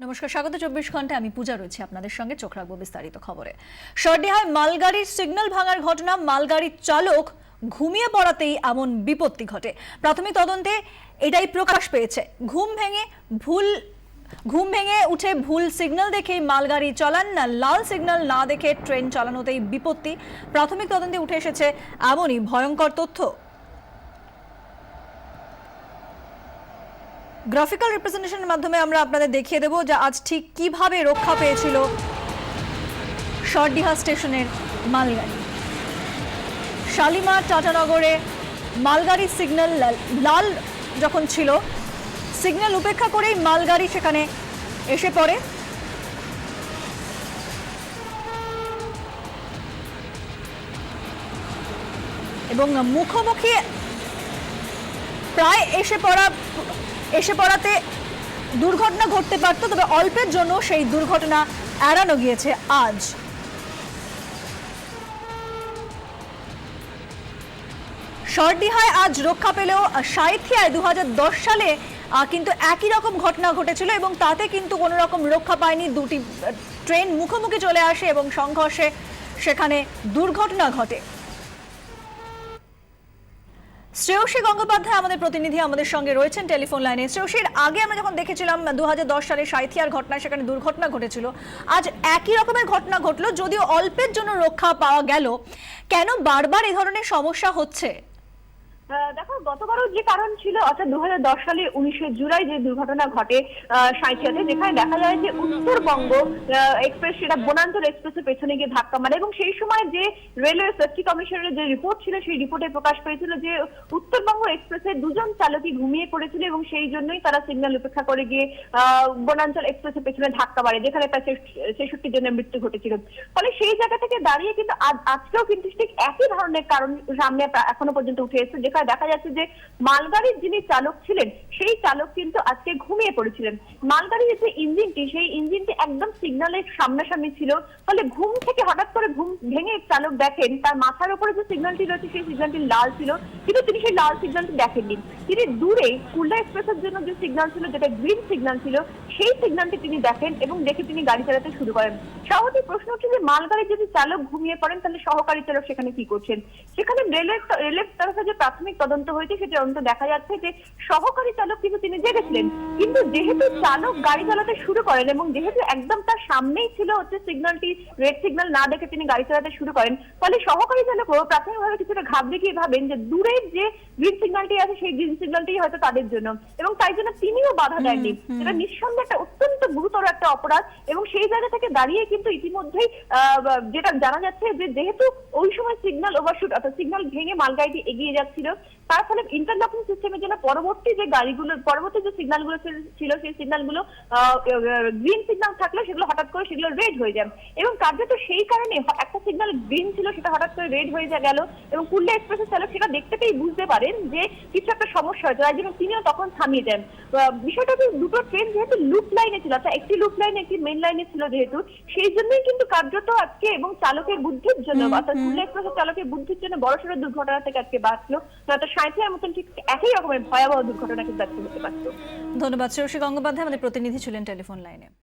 নমস্কার, স্বাগত 24 ঘন্টা। আমি পূজা রয়েছে আপনাদের সঙ্গে। চোখ রাখবো বিস্তারিত খবরে। সরডিহায় মালগাড়ির সিগন্যাল ভাঙার ঘটনা, মালগাড়ির চালক ঘুমিয়ে পড়াতেই এমন বিপত্তি ঘটে। প্রাথমিক তদন্তে এটাই প্রকাশ পেয়েছে। ঘুম ভেঙে উঠে ভুল সিগন্যাল দেখে মালগাড়ি চালান না, লাল সিগন্যাল না দেখে ট্রেন চালানোতেই বিপত্তি। প্রাথমিক তদন্তে উঠে এসেছে এমনই ভয়ঙ্কর তথ্য। গ্রাফিক্যাল রিপ্রেজেন্টেশনের মাধ্যমে আমরা আপনাদের দেখিয়ে দেব যে আজ ঠিক কিভাবে রক্ষা পেয়েছিল সরডিহা স্টেশনের মালগাড়ি। শালিমার টাটানগরে মালগাড়ির সিগন্যাল লাল যখন ছিল, সিগন্যাল উপেক্ষা করেই মালগাড়ি সেখানে এসে পড়ে। এবং মুখোমুখি প্রায় এসে পড়াতে দুর্ঘটনা ঘটতে পারত, তবে অল্পের জন্য সেই দুর্ঘটনা এড়ানো গিয়েছে আজ। সরডিহায় আজ রক্ষা পেলেও সাঁইথিয়ায় 2010 সালে কিন্তু একই রকম ঘটনা ঘটেছিল এবং তাতে কিন্তু কোনো রকম রক্ষা পায়নি। দুটি ট্রেন মুখোমুখি চলে আসে এবং সংঘর্ষে সেখানে দুর্ঘটনা ঘটে। শ্রেয়সী গঙ্গোপাধ্যায় আমাদের প্রতিনিধি আমাদের সঙ্গে রয়েছেন টেলিফোন লাইনে। শ্রেয়সীর আগে আমরা যখন দেখেছিলাম 2010 সালে সাঁইথিয়ার ঘটনায় সেখানে দুর্ঘটনা ঘটেছিল, আজ একই রকমের ঘটনা ঘটলো, যদিও অল্পের জন্য রক্ষা পাওয়া গেল। কেন বারবার এই ধরনের সমস্যা হচ্ছে? দেখো, গতবারও যে কারণ ছিল, অর্থাৎ 2010 সালে 19 জুলাই যে দুর্ঘটনা ঘটে সাঁইথিয়াতে, যেখানে দেখা যায় যে উত্তরবঙ্গ এক্সপ্রেস সেটা বনাঞ্চল এক্সপ্রেসের পেছনে গিয়ে ধাক্কা মারে। এবং সেই সময় যে রেলওয়ে সেফটি কমিশনের যে রিপোর্ট ছিল, সেই রিপোর্টে প্রকাশ পেয়েছিল যে উত্তরবঙ্গ এক্সপ্রেসের দুজন চালকই ঘুমিয়ে পড়েছিল এবং সেই জন্যই তারা সিগন্যাল উপেক্ষা করে গিয়ে বনাঞ্চল এক্সপ্রেসের পেছনে ধাক্কা মারে, যেখানে প্রায় 66 জনের মৃত্যু ঘটেছিল। ফলে সেই জায়গা থেকে দাঁড়িয়ে কিন্তু আজকেও কিন্তু ঠিক একই ধরনের কারণ সামনে এখনো পর্যন্ত উঠে এসেছে, যেখানে দেখা যাচ্ছে যে মালগাড়ির যিনি চালক ছিলেন সেই চালক কিন্তু আজকে ঘুমিয়ে পড়েছিলেন। মালগাড়ির যে ইঞ্জিনটি, সেই ইঞ্জিনটি একদম সিগন্যালের সামনাসামনি ছিল। ফলে ঘুম থেকে হঠাৎ করে ঘুম ভেঙে চালক দেখেন তার মাথার উপরে যে সিগন্যালটি রয়েছে সেই সিগন্যালটি লাল ছিল, কিন্তু তিনি সেই লাল সিগন্যালটি দেখেননি। তিনি দূরে কুল্লা এক্সপ্রেসের জন্য যে সিগন্যাল ছিল, যেটা গ্রিন সিগন্যাল ছিল, সেই সিগন্যালটি তিনি দেখেন এবং দেখে তিনি গাড়ি চালাতে শুরু করেন। স্বাভাবিক প্রশ্ন হচ্ছে যে মালগাড়ির যদি চালক ঘুমিয়ে পড়েন তাহলে সহকারী চালক সেখানে কি করছেন? সেখানে রেলের তরফে যে প্রাথমিক তদন্ত হয়েছে সেটা তদন্ত দেখা যাচ্ছে যে সহকারী চালক কিন্তু তিনি জেগেছিলেন, কিন্তু যেহেতু চালক গাড়ি চালাতে শুরু করেন এবং যেহেতু একদম তার সামনেই ছিল হচ্ছে সিগন্যালটি, রেড সিগন্যাল না দেখে তিনি গাড়ি চালাতে শুরু করেন। ফলে সহকারী চালকও প্রাথমিকভাবে কিছুটা ঘাবড়ে গিয়ে ভাবেন যে দূরের যে গ্রিন সিগন্যালটি আছে সেই গ্রিন সিগন্যালটি হয়তো তাদের জন্য, এবং তাই জন্য তিনিও বাধা দেননি। এটা নিঃসন্দেহে একটা অত্যন্ত গুরুতর একটা অপরাধ। এবং সেই জায়গা থেকে দাঁড়িয়ে কিন্তু ইতিমধ্যেই যেটা জানা যাচ্ছে যে যেহেতু ওই সময় সিগন্যাল ওভারশুট, অর্থাৎ সিগন্যাল ভেঙে মালগাড়িটি এগিয়ে যাচ্ছিল, তার ফলে ইন্টারলকিং সিস্টেমের জন্য পরবর্তী যে সিগন্যালগুলো ছিল সেই সিগন্যালগুলো গ্রিন সিগন্যাল থাকলে সেগুলো হঠাৎ করে সেগুলো রেড হয়ে যায়। এবং কার্যত সেই কারণে একটা সিগন্যাল গ্রিন ছিল, সেটা হঠাৎ করে রেড হয়ে গেল এবং কুল্লা এক্সপ্রেসের চালক সেটা দেখতে পেয়ে বুঝতে পারেন যে কিছু একটা সমস্যা হয়েছে, তাই জন্য তিনিও তখন থামিয়ে দেন। বিষয়টা হচ্ছে দুটো ট্রেন যেহেতু লুপ লাইনে ছিল, অর্থাৎ একটি লুপ লাইনে একটি মেন লাইনে ছিল, যেহেতু সেই জন্যই কিন্তু কার্যত আজকে এবং চালকের বুদ্ধির জন্য, অর্থাৎ কুল্লা এক্সপ্রেসের চালকের বুদ্ধির জন্য বড়সড় দুর্ঘটনা থেকে আজকে বাঁচলো। সাঁইথিয়ার মতন ঠিক একই রকমের ভয়াবহ দুর্ঘটনা কিন্তু আজকে হতে পারত। ধন্যবাদ। শ্রেয়সী গঙ্গোপাধ্যায় আমাদের প্রতিনিধি ছিলেন টেলিফোন লাইনে।